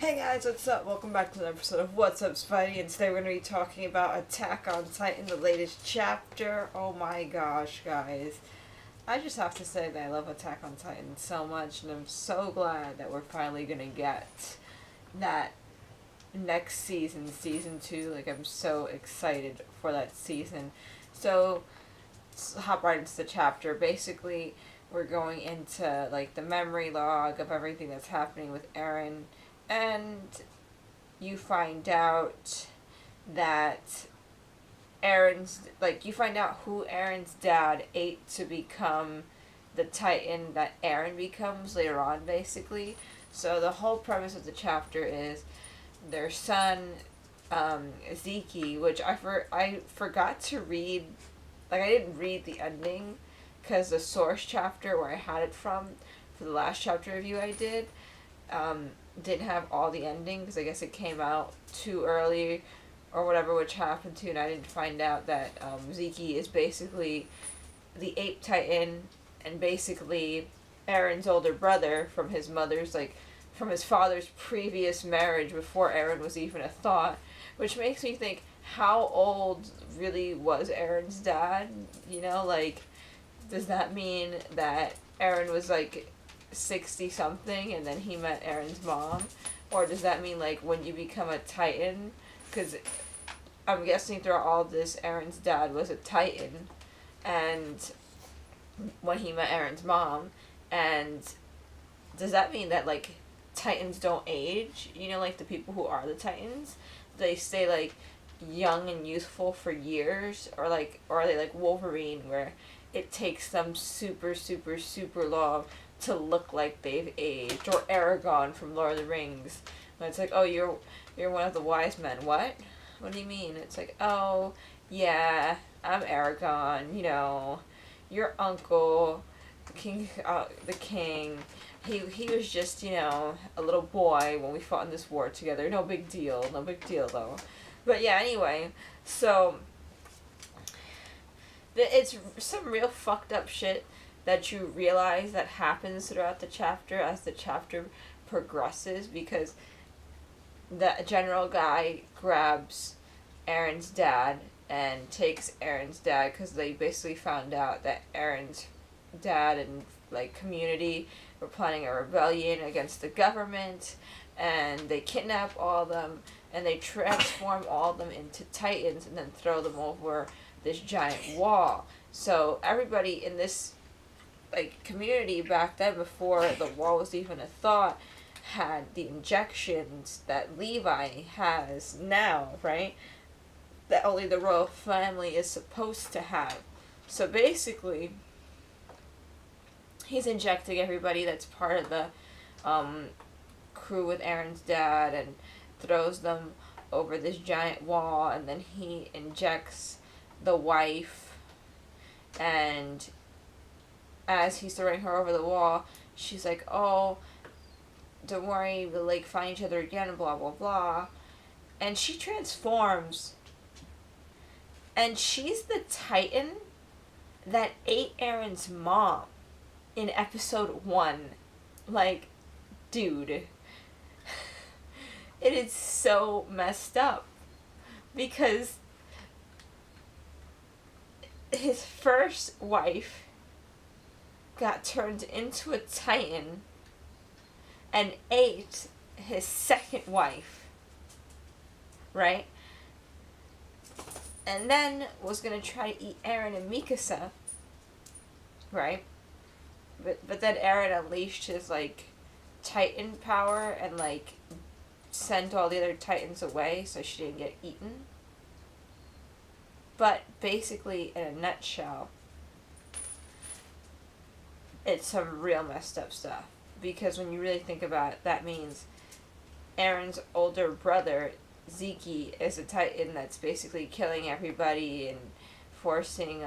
Hey guys, what's up? Welcome back to another episode of What's Up Spidey, and today we're going to be talking about Attack on Titan, the latest chapter. Oh my gosh, guys. I just have to say that I love Attack on Titan so much, and I'm so glad that we're finally going to get that next season, season 2. Like, I'm so excited for that season. So, let's hop right into the chapter. Basically, we're going into, like, the memory log of everything that's happening with Eren, and you find out that you find out who Eren's dad ate to become the Titan that Eren becomes later on, basically. So the whole premise of the chapter is their son, Zeke, which I forgot to read, like, I didn't read the ending, because the source chapter where I had it from, for the last chapter review I did, didn't have all the endings. I guess it came out too early or whatever, which happened to, and I didn't find out that Zeke is basically the ape titan and basically Eren's older brother from his father's previous marriage before Eren was even a thought, which makes me think, how old really was Eren's dad? You know, like, does that mean that Eren was like 60 something and then he met Eren's mom? Or does that mean, like, when you become a Titan? Because I'm guessing throughout all this, Eren's dad was a Titan, and when he met Eren's mom, and does that mean that, like, Titans don't age? You know, like, the people who are the Titans, they stay, like, young and youthful for years? Or are they like Wolverine, where it takes them super, super, super long to look like they've aged? Or Aragorn from Lord of the Rings, when it's like, oh, you're one of the wise men. What? What do you mean? It's like, oh, yeah, I'm Aragorn, you know, your uncle, the king, he was just, you know, a little boy when we fought in this war together. No big deal, though. But yeah, anyway, so it's some real fucked up shit that you realize that happens throughout the chapter as the chapter progresses, because the general guy grabs Eren's dad and takes Eren's dad, because they basically found out that Eren's dad and, like, community were planning a rebellion against the government, and they kidnap all of them and they transform all of them into Titans and then throw them over this giant wall. So everybody in this, like, community back then, before the wall was even a thought, had the injections that Levi has now, right? That only the royal family is supposed to have. So basically, he's injecting everybody that's part of the crew with Eren's dad and throws them over this giant wall, and then he injects the wife, and as he's throwing her over the wall, she's like, oh, don't worry, we'll, like, find each other again, blah, blah, blah. And she transforms, and she's the Titan that ate Eren's mom in episode 1. Like, dude. It is so messed up, because his first wife got turned into a Titan and ate his second wife, right? And then was gonna try to eat Eren and Mikasa, right? But then Eren unleashed his, like, Titan power and, like, sent all the other Titans away so she didn't get eaten. But basically, in a nutshell, it's some real messed up stuff. Because when you really think about it, that means Eren's older brother, Zeke, is a Titan that's basically killing everybody and forcing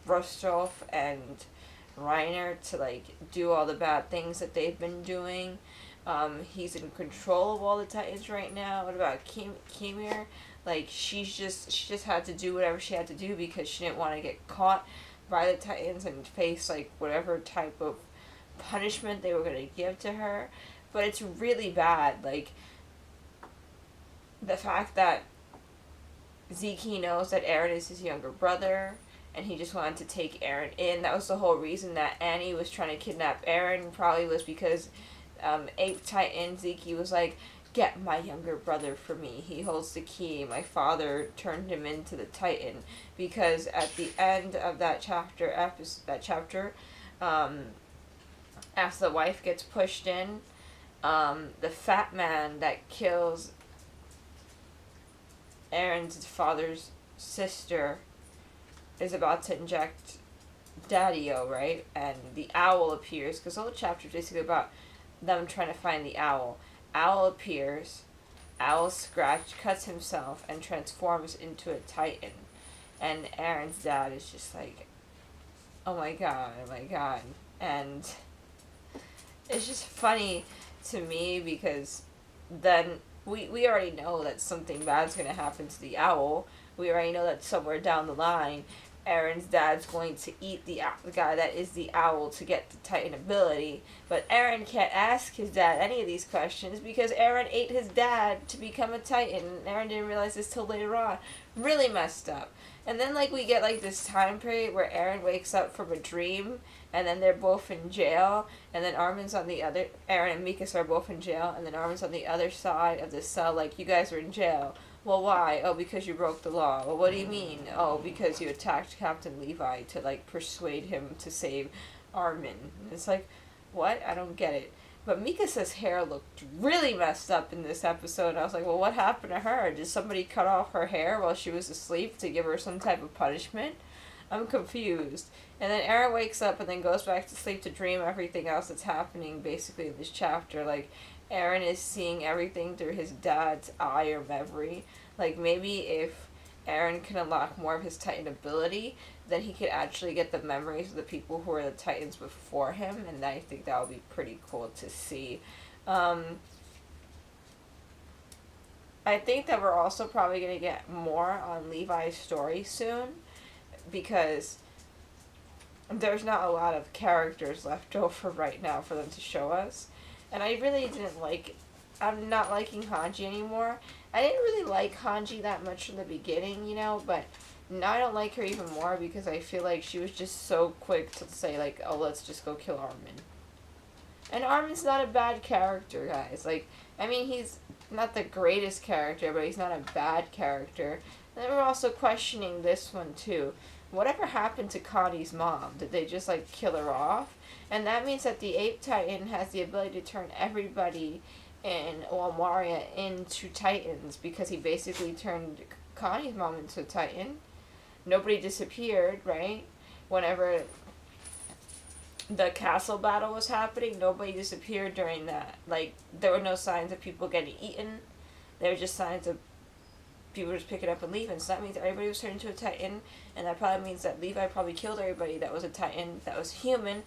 Rostov and Reiner to, like, do all the bad things that they've been doing. He's in control of all the Titans right now. What about Ymir? Like, she just had to do whatever she had to do because she didn't want to get caught by the Titans and face, like, whatever type of punishment they were going to give to her. But it's really bad. Like, the fact that Zeke knows that Eren is his younger brother, and he just wanted to take Eren in. That was the whole reason that Annie was trying to kidnap Eren, probably was because Ape Titan Zeke was like, get my younger brother for me. He holds the key. My father turned him into the Titan. Because at the end of that chapter, as the wife gets pushed in, the fat man that kills Eren's father's sister is about to inject Daddy-O, right? And the owl appears, because the whole chapter is basically about them trying to find the owl. Owl appears, Owl cuts himself and transforms into a Titan. And Eren's dad is just like, oh my god, oh my god. And it's just funny to me because then we already know that something bad's going to happen to the owl. We already know that somewhere down the line, Eren's dad's going to eat the guy that is the owl to get the Titan ability. But Eren can't ask his dad any of these questions because Eren ate his dad to become a Titan. And Eren didn't realize this till later on. Really messed up. And then we get this time period where Eren wakes up from a dream, and then they're both in jail, and then Armin's on the other. Eren and Mikasa are both in jail, and then Armin's on the other side of the cell. You guys are in jail. Well, why? Oh, because you broke the law. Well, what do you mean? Oh, because you attacked Captain Levi to persuade him to save Armin. And it's what? I don't get it. But Mikasa's hair looked really messed up in this episode. I was like, well, what happened to her? Did somebody cut off her hair while she was asleep to give her some type of punishment? I'm confused. And then Eren wakes up and then goes back to sleep to dream everything else that's happening basically in this chapter. Eren is seeing everything through his dad's eye or memory. Maybe if Eren can unlock more of his Titan ability, then he could actually get the memories of the people who were the Titans before him, and I think that would be pretty cool to see. I think that we're also probably going to get more on Levi's story soon, because there's not a lot of characters left over right now for them to show us. And I really didn't I'm not liking Hanji anymore. I didn't really like Hanji that much from the beginning, but now I don't like her even more because I feel like she was just so quick to say, oh, let's just go kill Armin. And Armin's not a bad character, guys. He's not the greatest character, but he's not a bad character. And then we're also questioning this one, too. Whatever happened to Connie's mom? Did they just, kill her off? And that means that the Ape Titan has the ability to turn everybody in Wall Maria into Titans because he basically turned Connie's mom into a Titan. Nobody disappeared, right? Whenever the castle battle was happening, nobody disappeared during that. There were no signs of people getting eaten. There were just signs of people just pick it up and leaving. So that means everybody was turned into a Titan, and that probably means that Levi probably killed everybody that was a Titan, that was human,